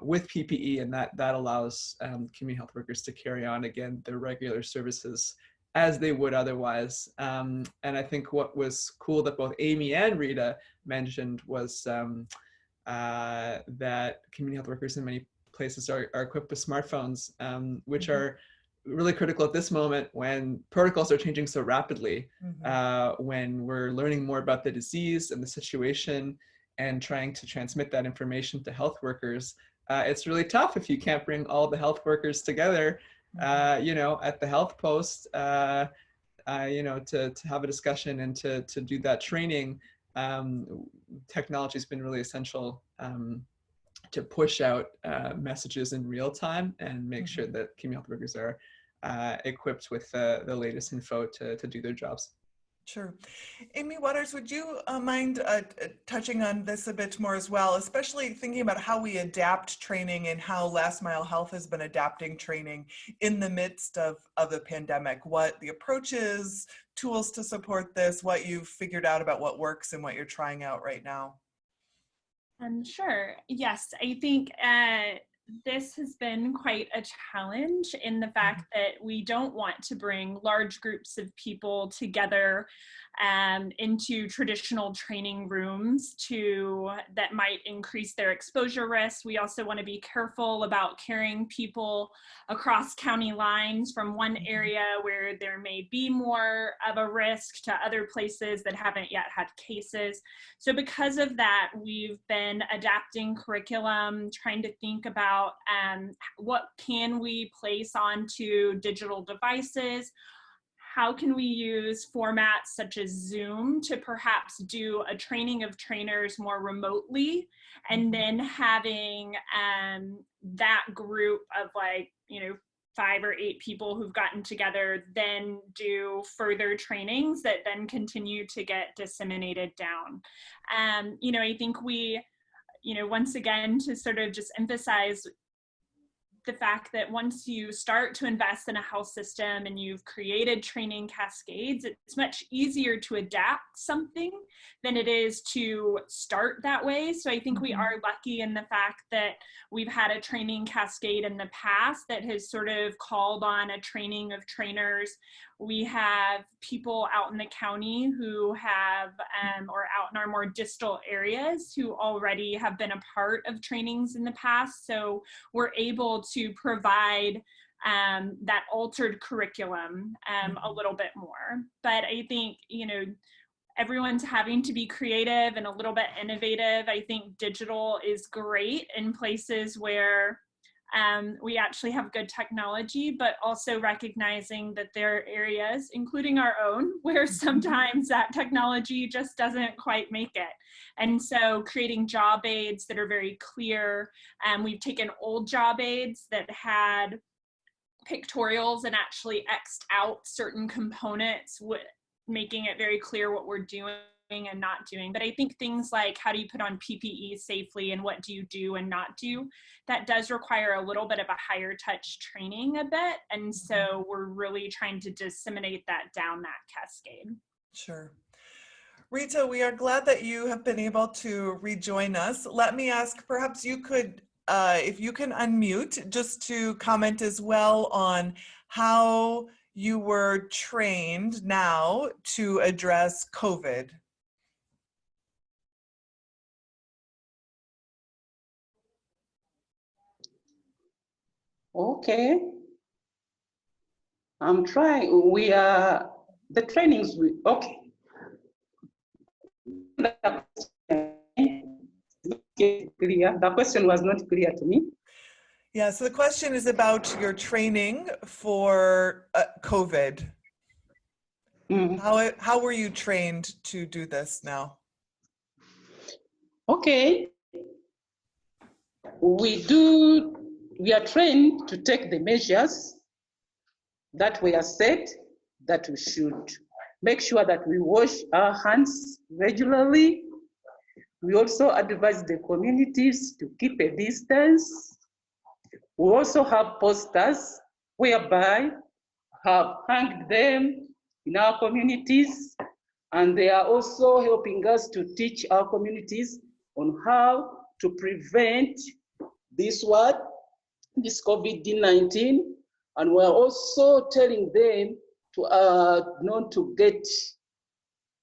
with PPE, and that allows community health workers to carry on, again, their regular services as they would otherwise. And I think what was cool that both Amy and Rita mentioned was that community health workers in many places are equipped with smartphones, which are really critical at this moment when protocols are changing so rapidly, when we're learning more about the disease and the situation and trying to transmit that information to health workers. It's really tough if you can't bring all the health workers together, at the health post, to have a discussion and to do that training. Technology has been really essential to push out messages in real time and make sure that community health workers are equipped with the latest info to do their jobs. Sure. Amy Waters, would you mind touching on this a bit more as well, especially thinking about how we adapt training and how Last Mile Health has been adapting training in the midst of the pandemic, what the approach is, tools to support this, what you've figured out about what works and what you're trying out right now? Sure. Yes, I think this has been quite a challenge in the fact that we don't want to bring large groups of people together into traditional training rooms that might increase their exposure risk. We also want to be careful about carrying people across county lines from one area where there may be more of a risk to other places that haven't yet had cases. So because of that, we've been adapting curriculum, trying to think about what can we place onto digital devices. How can we use formats such as Zoom to perhaps do a training of trainers more remotely, and then having that group of 5 or 8 people who've gotten together then do further trainings that then continue to get disseminated down. I think we, once again, to sort of just emphasize the fact that once you start to invest in a health system and you've created training cascades, it's much easier to adapt something than it is to start that way. So I think we are lucky in the fact that we've had a training cascade in the past that has sort of called on a training of trainers. We have people out in the county who have, or out in our more distal areas, who already have been a part of trainings in the past. So we're able to provide that altered curriculum a little bit more. But I think, everyone's having to be creative and a little bit innovative. I think digital is great in places where we actually have good technology, but also recognizing that there are areas, including our own, where sometimes that technology just doesn't quite make it. And so creating job aids that are very clear. We've taken old job aids that had pictorials and actually X'd out certain components, making it very clear what we're doing and not doing. But I think things like how do you put on PPE safely and what do you do and not do, that does require a little bit of a higher touch training a bit. And so we're really trying to disseminate that down that cascade. Sure. Rita, we are glad that you have been able to rejoin us. Let me ask, perhaps you could, if you can unmute, just to comment as well on how you were trained now to address COVID. Okay. I'm trying. The trainings, okay. Clear. The question was not clear to me. Yeah, so the question is about your training for COVID. How were you trained to do this now? Okay. We are trained to take the measures that were set, that we should make sure that we wash our hands regularly. We also advise the communities to keep a distance. We also have posters whereby have hanged them in our communities, and they are also helping us to teach our communities on how to prevent this COVID-19, and we're also telling them to not to get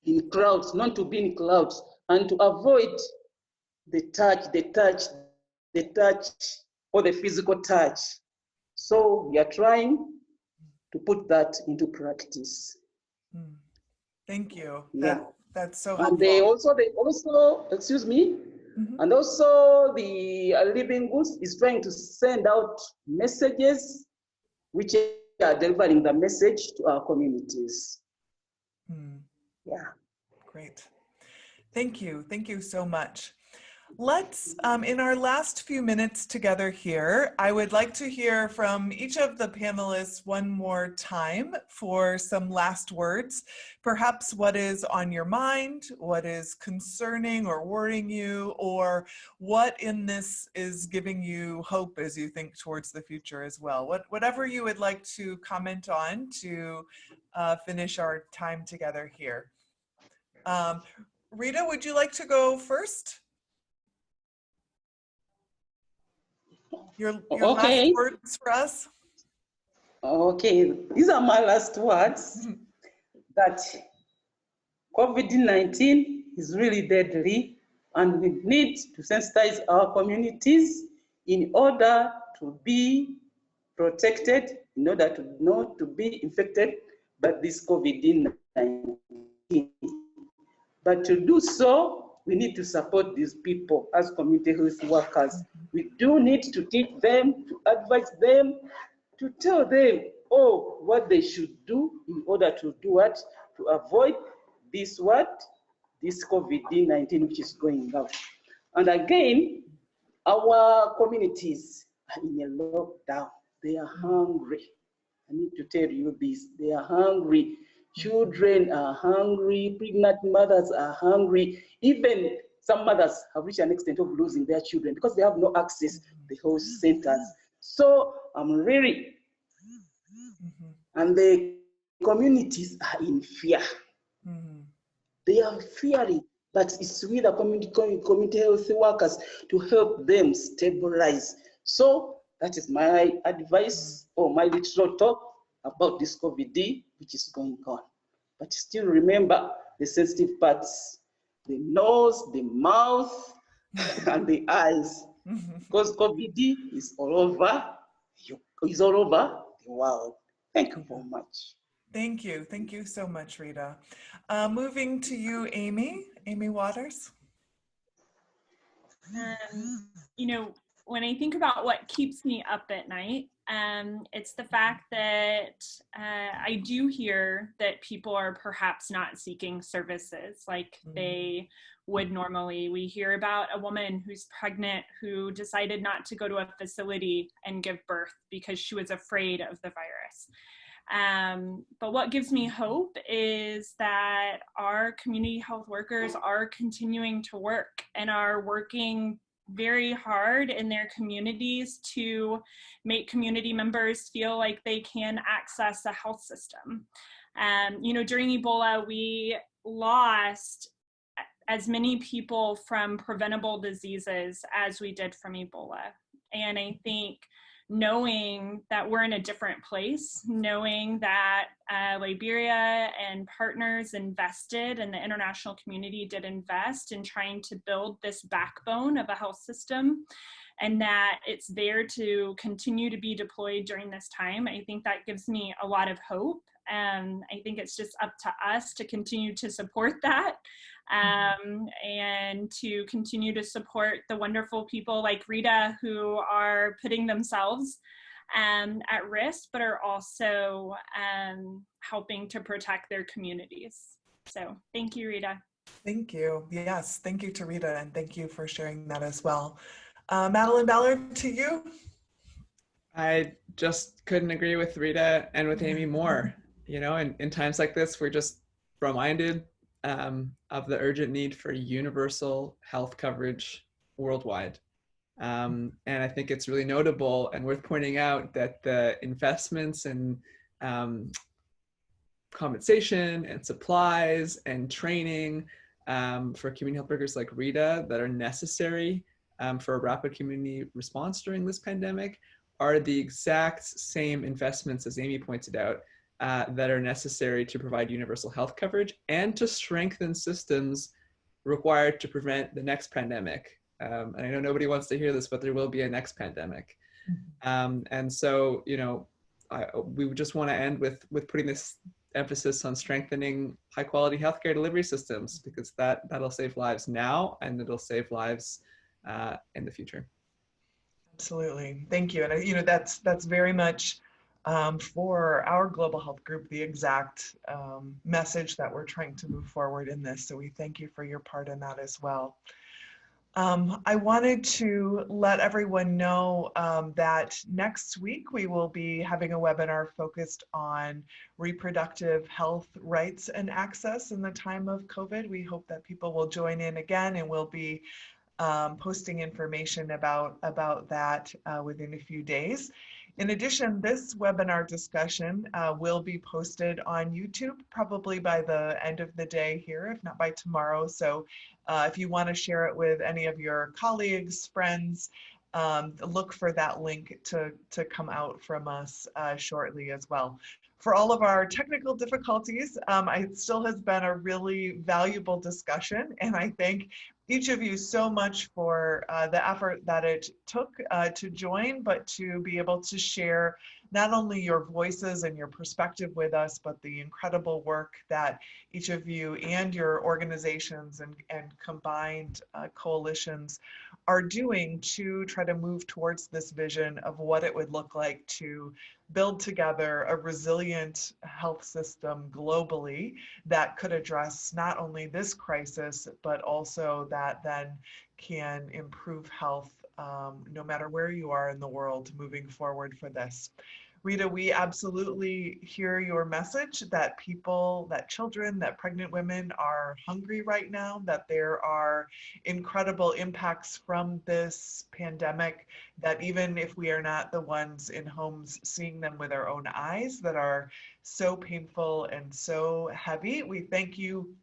in crowds, not to be in crowds, and to avoid the touch, or the physical touch. So we are trying to put that into practice. Thank you. Yeah. That's so And helpful. they also, excuse me, and also the Living Goods is trying to send out messages which are delivering the message to our communities. Yeah. Great. Thank you. Thank you so much. Let's, in our last few minutes together here, I would like to hear from each of the panelists one more time for some last words. Perhaps what is on your mind, what is concerning or worrying you, or what in this is giving you hope as you think towards the future as well. Whatever you would like to comment on to finish our time together here. Rita, would you like to go first? Your Okay. last words for us? Okay, these are my last words. That COVID-19 is really deadly, and we need to sensitize our communities in order to be protected, in order to not to be infected by this COVID-19. But to do so, we need to support these people as community health workers. We do need to teach them, to advise them, to tell them, what they should do in order to do what? To avoid this This COVID-19 which is going out. And again, our communities are in a lockdown. They are hungry. I need to tell you this, they are hungry. Children are hungry, pregnant mothers are hungry. Even some mothers have reached an extent of losing their children because they have no access to the health centers. So I'm really, and the communities are in fear. They are fearing, but it's with the community health workers to help them stabilize. So that is my advice or my little talk about this COVID which is going on. But still remember the sensitive parts, the nose, the mouth, and the eyes, because COVID is all over the world. Thank you very much. Thank you. Thank you so much, Rita. Moving to you, Amy Waters. You know, when I think about what keeps me up at night, It's the fact that I do hear that people are perhaps not seeking services like they would normally. We hear about a woman who's pregnant who decided not to go to a facility and give birth because she was afraid of the virus. But what gives me hope is that our community health workers are continuing to work and are working very hard in their communities to make community members feel like they can access a health system. You know, during Ebola, we lost as many people from preventable diseases as we did from Ebola. And I think knowing that we're in a different place, knowing that Liberia and partners invested and the international community did invest in trying to build this backbone of a health system, and that it's there to continue to be deployed during this time, I think that gives me a lot of hope. And I think it's just up to us to continue to support that. And to continue to support the wonderful people like Rita who are putting themselves at risk, but are also helping to protect their communities. So thank you, Rita. Thank you. Yes, thank you to Rita, and thank you for sharing that as well. Madeline Ballard, to you. I just couldn't agree with Rita and with Amy more. You know, in times like this, we're just reminded of the urgent need for universal health coverage worldwide. And I think it's really notable and worth pointing out that the investments in compensation and supplies and training for community health workers like Rita that are necessary for a rapid community response during this pandemic are the exact same investments, as Amy pointed out, that are necessary to provide universal health coverage and to strengthen systems required to prevent the next pandemic. And I know nobody wants to hear this, but there will be a next pandemic. And so, you know, we just want to end with putting this emphasis on strengthening high quality healthcare delivery systems, because that'll save lives now and it'll save lives in the future. Absolutely. Thank you. And you know, that's very much for our global health group, the exact message that we're trying to move forward in this. So we thank you for your part in that as well. I wanted to let everyone know that next week we will be having a webinar focused on reproductive health rights and access in the time of COVID. We hope that people will join in again, and we'll be posting information about that within a few days. In addition, this webinar discussion will be posted on YouTube probably by the end of the day here, if not by tomorrow. So if you want to share it with any of your colleagues, friends, look for that link to come out from us shortly as well. For all of our technical difficulties, it still has been a really valuable discussion, and I thank each of you so much for the effort that it took to join, but to be able to share not only your voices and your perspective with us, but the incredible work that each of you and your organizations and combined coalitions are doing to try to move towards this vision of what it would look like to build together a resilient health system globally that could address not only this crisis, but also that then can improve health no matter where you are in the world moving forward for this. Rita, we absolutely hear your message that people, that children, that pregnant women are hungry right now, that there are incredible impacts from this pandemic, that even if we are not the ones in homes seeing them with our own eyes, that are so painful and so heavy. We thank you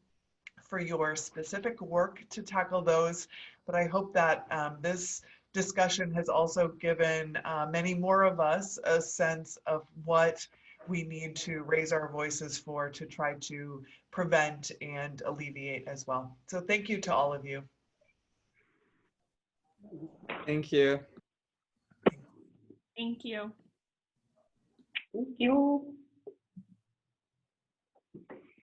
for your specific work to tackle those, but I hope that this discussion has also given many more of us a sense of what we need to raise our voices for to try to prevent and alleviate as well. So thank you to all of you. Thank you. Thank you. Thank you.